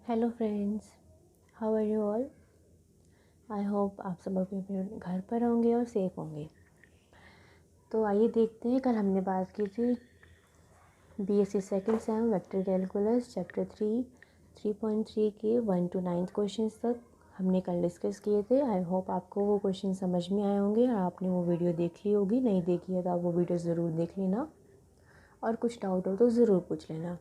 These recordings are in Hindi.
Hello friends, how are you all. I hope आप सब अपने अपने घर पर होंगे और सेफ होंगे। तो आइए देखते हैं, कल हमने बात की थी BSc second same vector calculus chapter 3.3 के 1 to 9 क्वेश्चंस तक हमने कल डिस्कस किए थे। आई होप आपको वो क्वेश्चन समझ में आए होंगे और आपने वो वीडियो देख ली होगी। नहीं देखी है तो आप वो वीडियो ज़रूर देख लेना और कुछ डाउट हो तो ज़रूर पूछ लेना।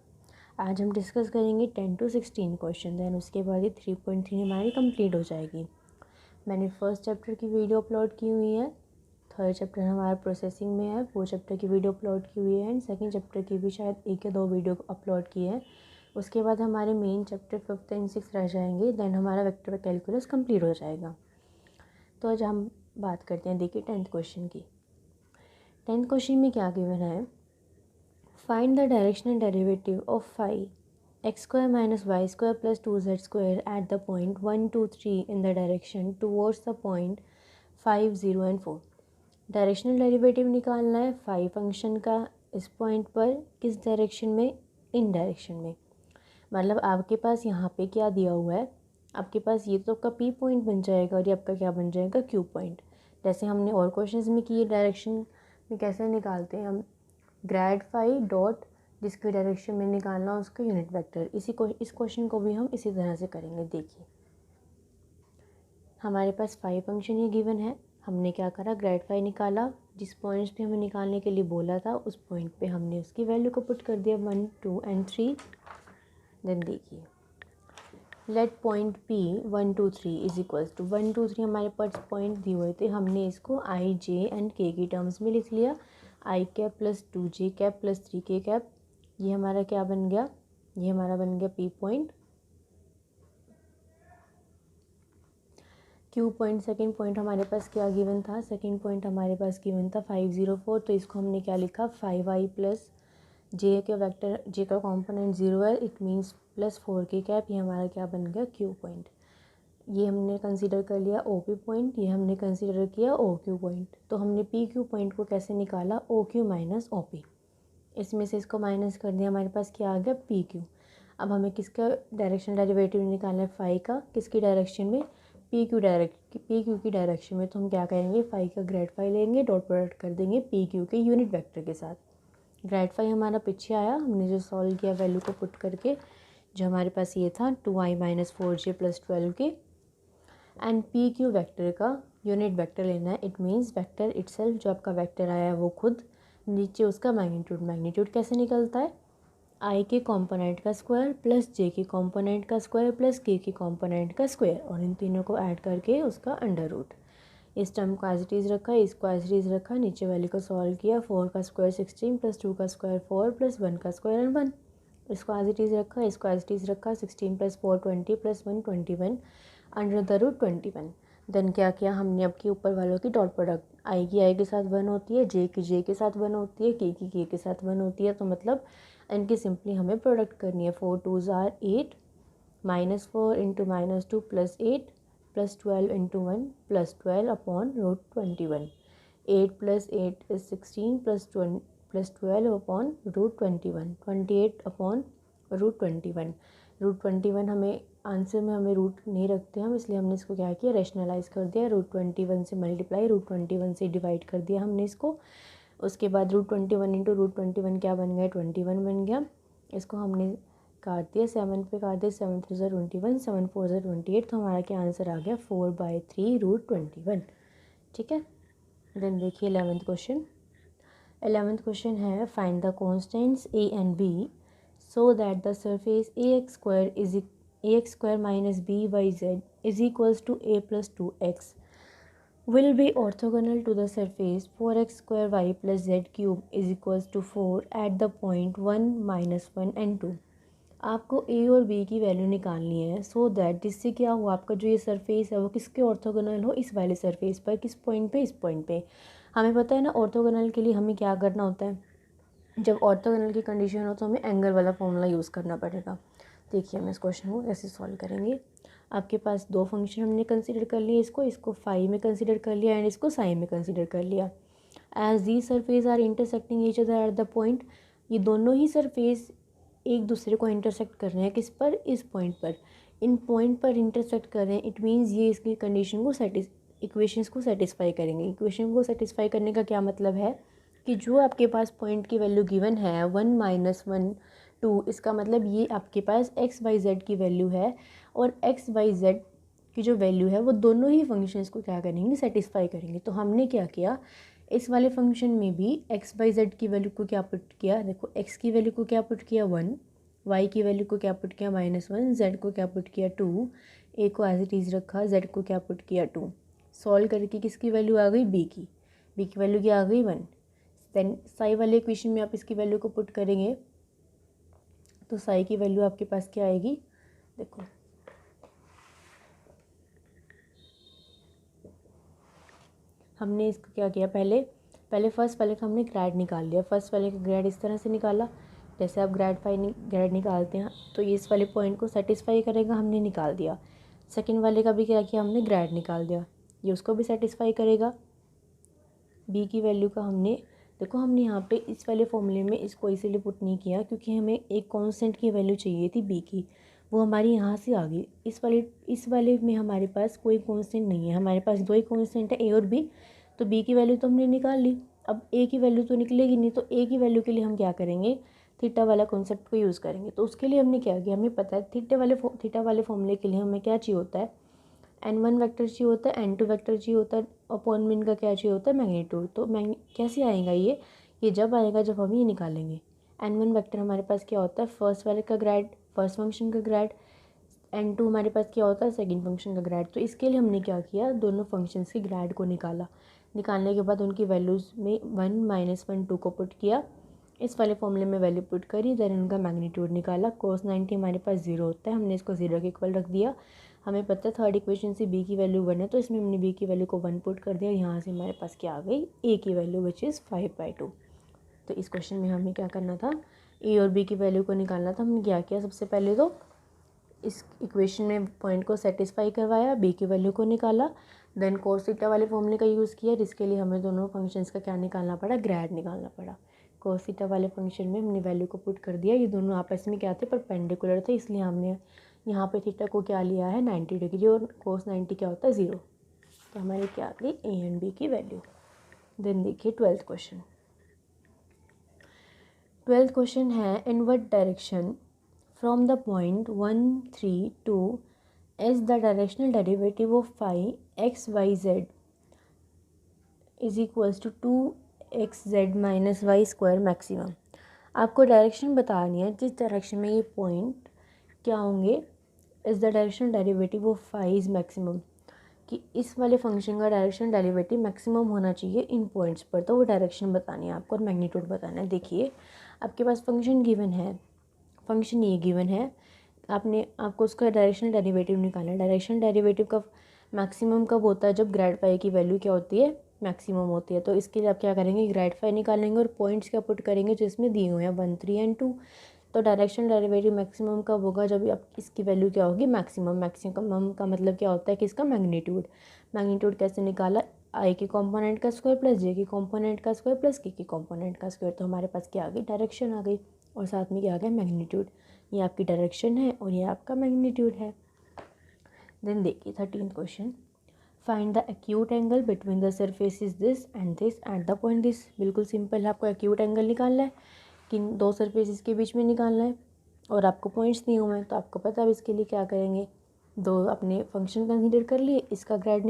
आज हम डिस्कस करेंगे 10 to 16 क्वेश्चन, दैन उसके बाद ही 3.3 हमारी कंप्लीट हो जाएगी। मैंने फर्स्ट चैप्टर की वीडियो अपलोड की हुई है, थर्ड चैप्टर हमारा प्रोसेसिंग में है, फोर्थ चैप्टर की वीडियो अपलोड की हुई है एंड सेकंड चैप्टर की भी शायद 1 या 2 वीडियो अपलोड की है। उसके बाद हमारे main chapter 5th and 6th रह जाएंगे, दैन हमारा वेक्टर कैलकुलस कंप्लीट हो जाएगा। तो आज हम बात करते हैं, देखिए 10th क्वेश्चन की। 10th क्वेश्चन में क्या गिवन है, find the directional derivative of five x square minus y square plus 2z square at the point 1 2 3 in the direction towards the point 5 0 and 4। Directional derivative निकालना है फाइव फंक्शन का इस पॉइंट पर, किस डायरेक्शन में, इन डायरेक्शन में। मतलब आपके पास यहाँ पे क्या दिया हुआ है, आपके पास ये तो आपका पी पॉइंट बन जाएगा और ये आपका क्या बन जाएगा, क्यू पॉइंट। जैसे हमने और क्वेश्चंस में किए, डायरेक्शन में कैसे निकालते हैं हम, ग्रेड फाई डॉट जिसकी डायरेक्शन में निकालना उसका यूनिट वेक्टर। इस क्वेश्चन को भी हम इसी तरह से करेंगे। देखिए हमारे पास फाइव फंक्शन ये गिवन है, हमने क्या करा, ग्रेड फाई निकाला, जिस पॉइंट्स पे हमें निकालने के लिए बोला था उस पॉइंट पे हमने उसकी वैल्यू को पुट कर दिया 1 2 एंड 3। देन देखिए let point P 1 2 3 is equals to 1 2 3 हमारे पास पॉइंट दिए हुए थे, हमने इसको I J एंड K की टर्म्स में लिख लिया। I cap plus 2J cap plus 3K cap, ये हमारा क्या बन गया, ये हमारा बन गया P point. Q point, second point हमारे पास क्या गिवन था, सेकेंड पॉइंट हमारे पास गिवन था 5 0 4, तो इसको हमने क्या लिखा 5i प्लस जे के वेक्टर, जे का कॉम्पोनेंट 0 है, it means plus 4K cap, ये हमारा क्या बन गया Q पॉइंट। ये हमने कंसीडर कर लिया OP पॉइंट, ये हमने कंसीडर किया OQ पॉइंट। तो हमने PQ पॉइंट को कैसे निकाला, OQ माइनस OP, इसमें से इसको माइनस कर दिया, हमारे पास क्या आ गया PQ। अब हमें किसका डायरेक्शन डेरिवेटिव निकालना है, फाई का, किसकी डायरेक्शन में, PQ की डायरेक्शन में। तो हम क्या करेंगे, फाई का ग्रेड फाई लेंगे, डॉट प्रोडक्ट कर देंगे PQ के यूनिट वेक्टर के साथ। ग्रेड फाई हमारा पीछे आया, हमने जो सॉल्व किया वैल्यू को पुट करके, जो हमारे पास ये था 2i minus 4j plus 12K and PQ vector का यूनिट वेक्टर लेना है, इट मीन्स वेक्टर इटसेल्फ, जो आपका वेक्टर आया है वो खुद, नीचे उसका मैग्नीट्यूड। मैग्नीट्यूड कैसे निकलता है, I के कॉम्पोनेंट का स्क्वायर प्लस J के कॉम्पोनेंट का स्क्वायर प्लस K के कॉम्पोनेंट का स्क्वायर, और इन तीनों को ऐड करके उसका अंडर रूट। इस टर्म को एज इट इज़ रखा, इसको एज इट इज़ रखा, नीचे वाले को सॉल्व किया, 4 का स्क्वायर 16 प्लस 2 का स्क्वायर 4 प्लस 1 का स्क्वायर एंड 1, इसको एज इट इज़ रखा, इसको एज इट इज़ रखा, 16 plus 4 20 plus 1 21 under the root 21। Then क्या किया हमने, अब के ऊपर वालों की डॉट प्रोडक्ट, आई की आई के साथ 1 होती है, जे की जे के साथ 1 होती है, के के साथ 1 होती है, तो मतलब इनकी सिंपली हमें प्रोडक्ट करनी है। 4 2s are 8 minus 4 into minus 2 plus 8 plus 12 into 1 plus 12 upon root 21। 8 plus 8 is 16 plus 12 upon root 21, 28 upon root 21। Root 21 हमें आंसर में हमें रूट नहीं रखते हम, इसलिए हमने इसको क्या किया, रैशनलाइज कर दिया, रूट 21 से मल्टीप्लाई, रूट 21 से डिवाइड कर दिया हमने इसको। उसके बाद रूट 21 इंटू रूट 21 क्या बन गया, 21 बन गया। इसको हमने काट दिया, 7 पे काट दिया, 7 3 ज़ा 21, 7 4 ज़ा 28, तो हमारा क्या आंसर आ गया 4/3 रूट 21। ठीक है। देन देखिए 11th क्वेश्चन। 11th क्वेश्चन है, find the constants A and B so that the surface ax square minus by(z) is equals to a plus 2x will be orthogonal to the surface 4x square y plus z cube is equals to 4 at the point 1 minus 1 and 2। आपको a और b की वैल्यू निकालनी है, सो दैट जिससे क्या हो, आपका जो ये सरफेस है वो किसके ऑर्थोगोनल हो, इस वाले सरफेस पर, किस पॉइंट पे, इस पॉइंट पे। हमें पता है ना ऑर्थोगोनल के लिए हमें क्या करना होता है, जब ऑर्थोगोनल की कंडीशन हो तो हमें एंगल वाला फॉर्मूला यूज़ करना पड़ेगा। देखिए हम इस क्वेश्चन को कैसे सॉल्व करेंगे। आपके पास दो फंक्शन हमने कंसीडर कर लिए, इसको फाई में कंसीडर कर लिया एंड इसको साइन में कंसीडर कर लिया। As the surface are intersecting each other at the point, ये दोनों ही सरफेस एक दूसरे को इंटरसेक्ट कर रहे हैं, किस पर, इस पॉइंट पर, इन पॉइंट पर इंटरसेक्ट कर रहे हैं, इट मीन्स ये इसकी कंडीशन को इक्वेशंस को सेटिस्फाई करेंगे। इक्वेशन को सेटिस्फाई करने का क्या मतलब है कि जो आपके पास पॉइंट की वैल्यू गिवन है 1 - 1 2, इसका मतलब ये आपके पास एक्स वाई जेड की वैल्यू है, और एक्स वाई जेड की जो वैल्यू है वो दोनों ही फंक्शंस को क्या करेंगे, सेटिस्फाई करेंगे। तो हमने क्या किया, इस वाले फंक्शन में भी एक्स वाई जेड की वैल्यू को क्या पुट किया, देखो एक्स की वैल्यू को क्या पुट किया 1, वाई की वैल्यू को क्या पुट किया -1, जेड को क्या पुट किया 2, ए को एज इट इज़ रखा, जेड को क्या पुट किया 2। सॉल्व करके किसकी वैल्यू आ गई, बी की वैल्यू क्या आ गई 1। देन साई वाले इक्वेशन में आप इसकी वैल्यू को पुट करेंगे तो साई की वैल्यू आपके पास क्या आएगी, देखो हमने इसको क्या किया, पहले फर्स्ट वाले का हमने ग्रेड निकाल लिया। फर्स्ट वाले का ग्रेड इस तरह से निकाला, जैसे आप ग्रेड निकालते हैं तो ये इस वाले पॉइंट को सेटिस्फाई करेगा, हमने निकाल दिया। सेकंड वाले का भी क्या किया, हमने ग्रेड निकाल दिया, ये उसको भी सेटिस्फाई करेगा। बी की वैल्यू का हमने यहाँ पे इस वाले फॉर्मूले में इसको इसीलिए पुट नहीं किया क्योंकि हमें एक कांस्टेंट की वैल्यू चाहिए थी बी की, वो हमारी यहाँ से आ गई। इस वाले में हमारे पास कोई कांस्टेंट नहीं है, हमारे पास दो ही कांस्टेंट है, ए और बी। तो बी की वैल्यू तो हमने निकाल ली, अब ए की वैल्यू तो निकलेगी नहीं, तो ए की वैल्यू के लिए हम क्या करेंगे, थीटा वाला कॉन्सेप्ट को यूज़ करेंगे। तो उसके लिए हमने क्या किया, हमें पता है थीटा वाले फॉर्मूले के लिए हमें क्या चाहिए होता है, n1 वेक्टर चाहिए होता है, n2 वेक्टर चाहिए होता है, अपॉन में इनका क्या चाहिए होता है, मैग्नीट्यूड। तो कैसे आएगा ये जब आएगा जब हम ये निकालेंगे। n1 वेक्टर हमारे पास क्या होता है, फर्स्ट वाले का ग्रेड, फर्स्ट फंक्शन का ग्रेड, n2 हमारे पास क्या होता है, सेकंड फंक्शन का ग्रेड। तो इसके लिए हमने क्या किया, दोनों फंक्शंस के ग्रेड को निकालने के बाद उनकी वैल्यूज़ में 1 - 1 2 को पुट किया, इस वाले फॉर्मूले में वैल्यू पुट करी, देन उनका मैग्नीट्यूड निकाला। cos 90 हमारे पास 0 होता है, हमने इसको 0 के इक्वल रख दिया। हमें पता है थर्ड इक्वेशन से बी की वैल्यू 1 है, तो इसमें हमने बी की वैल्यू को 1 पुट कर दिया। यहाँ से हमारे पास क्या आ गई, ए की वैल्यू विच इज़ 5/2। तो इस क्वेश्चन में हमें क्या करना था, ए और बी की वैल्यू को निकालना था। हमने क्या किया, सबसे पहले तो इस इक्वेशन में पॉइंट को सेटिस्फाई करवाया, बी की वैल्यू को निकाला, देन cos थीटा वाले फॉर्मूले का यूज़ किया, जिसके लिए हमें दोनों फंक्शंस का क्या निकालना पड़ा, ग्रेड निकालना पड़ा। cos थीटा वाले फंक्शन में हमने वैल्यू को पुट कर दिया, ये दोनों आपस में क्या थे, परपेंडिकुलर थे, इसलिए हमने यहाँ पे थीटा को क्या लिया है 90 डिग्री, और cos 90 क्या होता है 0। तो हमारी क्या आ गई, ए एंड बी की वैल्यू। देन देखिए 12th क्वेश्चन है, in what direction from the point 1 3 2 as the directional derivative of phi x y z is equals to 2xz minus y square maximum। आपको डायरेक्शन बतानी है जिस डायरेक्शन में ये पॉइंट क्या होंगे, is the directional derivative of phi is maximum, कि इस वाले फंक्शन का डायरेक्शनल डेरिवेटिव मैक्सिमम होना चाहिए इन पॉइंट्स पर। तो वो डायरेक्शन बतानी है आपको और मैग्नीट्यूड बताना है। देखिए आपके पास फंक्शन गिवन है, फंक्शन ये गिवन है, आपको उसका डायरेक्शनल डेरिवेटिव निकालना है। डायरेक्शनल डेरिवेटिव का मैक्सिमम कब होता है, जब ग्रेड फाई की वैल्यू क्या होती है, मैक्सिमम होती है। तो इसके लिए आप क्या करेंगे, ग्रेड फाई निकालेंगे और पॉइंट्स क्या पुट करेंगे जो इसमें दिए हुए हैं 1 3 एंड 2। तो डायरेक्शनल डेरिवेटिव मैक्सिमम कब होगा, जब आप इसकी वैल्यू क्या होगी, मैक्सिमम का मतलब क्या होता है कि इसका मैग्नीट्यूड कैसे निकाला, आई के कॉम्पोनेंट का स्क्वायर प्लस जे के कॉम्पोनेंट का स्क्वायर प्लस के कॉम्पोनेंट का स्क्वायर। तो हमारे पास क्या आ गई, डायरेक्शन आ गई, और साथ में क्या आ गया, मैग्नीट्यूड। ये आपकी डायरेक्शन है और ये आपका मैग्नीट्यूड है। देन देखिए 13th question, find the acute angle between the surfaces this and eight the point this. बिल्कुल सिंपल है, आपको एक्यूट एंगल निकालना है, किन दो सरफेसेस के बीच में निकालना है, और आपको पॉइंट्स दिए हुए हैं। तो आपको पता है इसके लिए क्या करेंगे, दो अपने फंक्शन कंसीडर कर लिए, इसका ग्रेड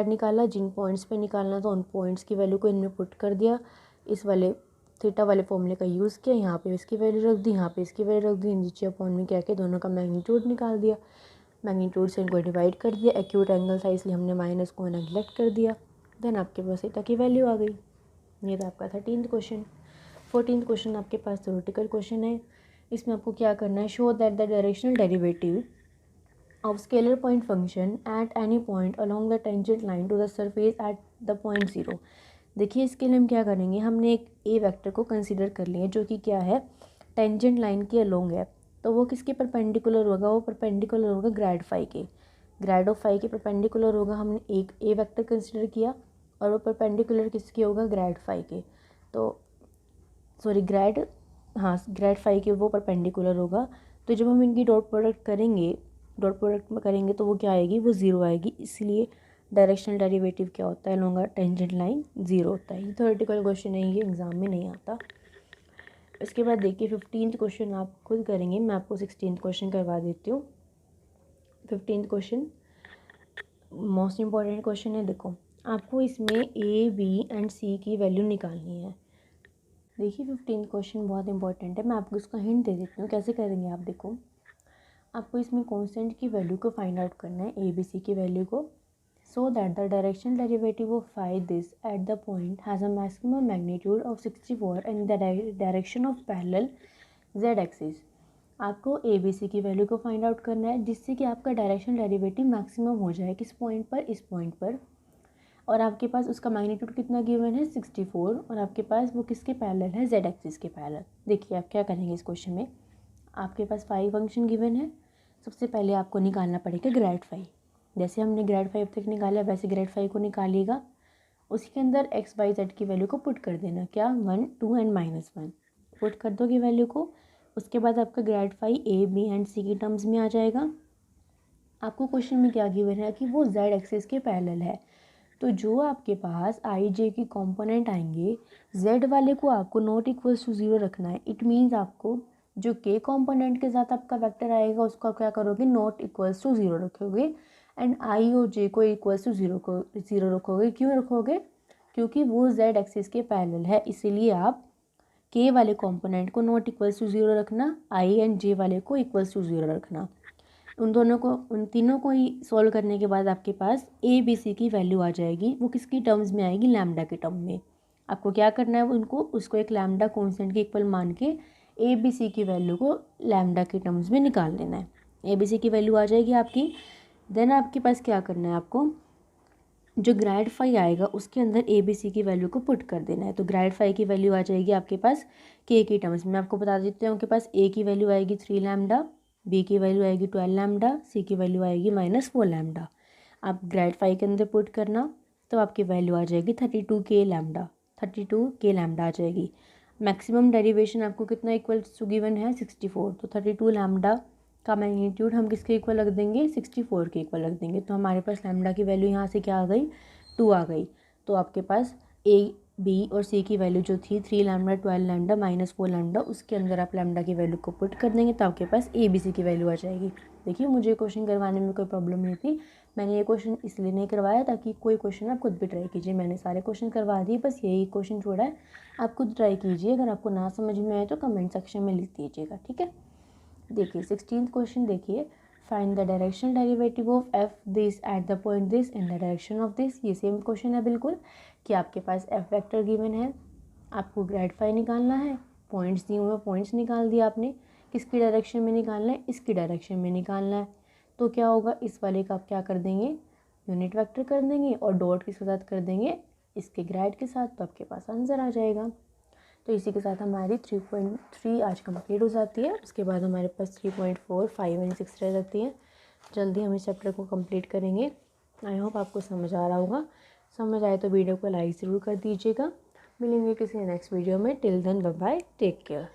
निकाला, जिन पॉइंट्स पे निकालना था उन पॉइंट्स की वैल्यू को इनमें पुट कर दिया, इस वाले थीटा वाले फॉर्मूले का यूज़ किया, यहाँ पे इसकी वैल्यू रख दी, यहाँ पे इसकी वैल्यू रख दी, नीचे अपॉन में क्या किया, दोनों का मैग्नीट्यूड निकाल दिया, मैग्नीट्यूड से इनको डिवाइड कर दिया। एक्यूट एंगल था इसलिए हमने माइनस को नेगलेक्ट कर दिया। देन आपके पास थीटा की वैल्यू आ गई। ये था आपका 13th क्वेश्चन। 14th क्वेश्चन आपके पास थ्योरेटिकल क्वेश्चन है। इसमें आपको क्या करना है, show that the directional derivative of scalar point function at any point along the tangent line to the surface at the point 0। देखिए इसके लिए हम क्या करेंगे, हमने एक ए वेक्टर को कंसीडर कर लिया जो कि क्या है, टेंजेंट लाइन के अलोंग है। तो वो किसके परपेंडिकुलर होगा, वो परपेंडिकुलर होगा ग्रेड फाई के, ग्रेड ऑफ फाई के परपेंडिकुलर होगा। हमने एक ए वेक्टर कंसीडर किया और वो परपेंडिकुलर किसके होगा, ग्रेड फाई के। तो सॉरी ग्रेड हाँ ग्रेड फाई के वो परपेंडिकुलर होगा। तो जब हम इनकी डॉट प्रोडक्ट करेंगे तो वो क्या आएगी, वो ज़ीरो आएगी। इसलिए डायरेक्शनल डेरिवेटिव क्या होता है, लॉन्ग टेंजेंट लाइन ज़ीरो होता है। ये थ्योरेटिकल क्वेश्चन है, ये एग्जाम में नहीं आता। इसके बाद देखिए 15th क्वेश्चन आप खुद करेंगे, मैं आपको 16th क्वेश्चन करवा देती हूँ। 15th question most important question है। देखो आपको इसमें ए बी एंड सी की वैल्यू निकालनी है। देखिए 15th क्वेश्चन बहुत इंपॉर्टेंट है, मैं आपको इसका हिंट दे देती हूँ कैसे करेंगे आप। देखो आपको इसमें कांस्टेंट की वैल्यू को फाइंड आउट करना है, ए बी सी की वैल्यू को, so that the directional derivative of phi this at the point has a maximum magnitude of 64 and the direction of parallel z axis. आपको ए बी सी की वैल्यू को फाइंड आउट करना है जिससे कि आपका डायरेक्शनल डेरिवेटिव मैक्सिमम हो जाए, किस पॉइंट पर, इस पॉइंट पर। और आपके पास उसका मैग्नीट्यूड कितना गिवन है, 64, और आपके पास वो किसके पैरेलल है, जेड एक्सिस के पैरेलल। देखिए आप क्या करेंगे इस क्वेश्चन में, आपके पास फाई फंक्शन गिवन है। सबसे पहले आपको निकालना पड़ेगा ग्रेड फाई। जैसे हमने ग्रेड फाई अब तक निकाला वैसे ग्रेड फाई को निकालिएगा। उसी के अंदर एक्स वाई जेड की वैल्यू को पुट कर देना, क्या 1 2 एंड -1 पुट कर दोगे वैल्यू को। उसके बाद आपका ग्रेड फाई ए बी एंड सी की टर्म्स में आ जाएगा। आपको क्वेश्चन में क्या गिवन है कि वो जेड एक्सिस के पैरेलल है। तो जो आपके पास आई जे के कंपोनेंट आएंगे, जेड वाले को आपको नॉट इक्वल्स टू ज़ीरो रखना है। इट मीन्स आपको जो के कंपोनेंट के साथ आपका वेक्टर आएगा उसको क्या करोगे, नॉट इक्वल्स टू ज़ीरो रखोगे, एंड आई और जे को इक्वल्स टू ज़ीरो रखोगे। क्यों रखोगे, क्योंकि वो जेड एक्सिस के पैरेलल है, इसीलिए आप के वाले कंपोनेंट को नॉट इक्वल्स टू ज़ीरो रखना, आई एंड जे वाले को इक्वल्स टू ज़ीरो रखना। उन तीनों को ही सॉल्व करने के बाद आपके पास ए बी सी की वैल्यू आ जाएगी। वो किसकी टर्म्स में आएगी, लैम्डा के टर्म में। आपको क्या करना है, उसको एक लैम्डा कॉन्स्टेंट के इक्वल मान के ए बी सी की वैल्यू को लैम्डा के टर्म्स में निकाल देना है। ए बी सी की वैल्यू आ जाएगी आपकी। देन आपके पास क्या करना है, आपको जो ग्रेड फाई आएगा उसके अंदर ए बी सी की वैल्यू को पुट कर देना है। तो ग्रेड फाई की वैल्यू आ जाएगी आपके पास के की टर्म्स में। आपको बता देते हैं, आपके पास ए की वैल्यू आएगी 3 लैम्डा, बी की वैल्यू आएगी 12 लैम्डा, सी की वैल्यू आएगी -4 लैम्डा। आप ग्रेड फाई के अंदर पुट करना तो आपकी वैल्यू आ जाएगी 32 के लैम्डा, 32 के लैम्डा आ जाएगी। मैक्सिमम डेरिवेशन आपको कितना इक्वल टू गिवन है, 64। तो 32 लैम्डा का मैग्नीट्यूड हम किसके इक्वल रख देंगे, 64 के इक्वल रख देंगे। तो हमारे पास लैम्डा की वैल्यू यहाँ से क्या आ गई, 2 आ गई। तो आपके पास ए बी और सी की वैल्यू जो थी 3 लैम्डा, 12 लैम्डा, -4 लैम्डा, उसके अंदर आप लैम्डा की वैल्यू को पुट कर देंगे तो आपके पास ए बी सी की वैल्यू आ जाएगी। देखिए मुझे क्वेश्चन करवाने में कोई प्रॉब्लम नहीं थी, मैंने ये क्वेश्चन इसलिए नहीं करवाया ताकि कोई क्वेश्चन आप खुद भी ट्राई कीजिए। मैंने सारे क्वेश्चन करवा दिए, बस यही क्वेश्चन छोड़ा है, आप खुद ट्राई कीजिए। अगर आपको ना समझ में आए तो कमेंट सेक्शन में लिख दीजिएगा, ठीक है। देखिए 16th क्वेश्चन देखिए, find the directional derivative of F this at the point this in the direction of this. ये सेम क्वेश्चन है बिल्कुल, कि आपके पास एफ वेक्टर गिवन है, आपको ग्रेड फाई निकालना है, पॉइंट्स दिए हुए पॉइंट्स निकाल दिया आपने, किसकी डायरेक्शन में निकालना है, इसकी डायरेक्शन में निकालना है। तो क्या होगा, इस वाले का आप क्या कर देंगे, यूनिट वेक्टर कर देंगे और डॉट किसके साथ कर देंगे, इसके ग्रेड के साथ, तो आपके पास आंसर आ जाएगा। तो इसी के साथ हमारी 3.3 आज कंप्लीट हो जाती है। उसके बाद हमारे पास 3.4, 5 एंड 6 रह जाती हैं। जल्दी हम इस चैप्टर को कंप्लीट करेंगे। आई होप आपको समझ आ रहा होगा। समझ आए तो वीडियो को लाइक ज़रूर कर दीजिएगा। मिलेंगे किसी नेक्स्ट वीडियो में। Till then bye bye, take care.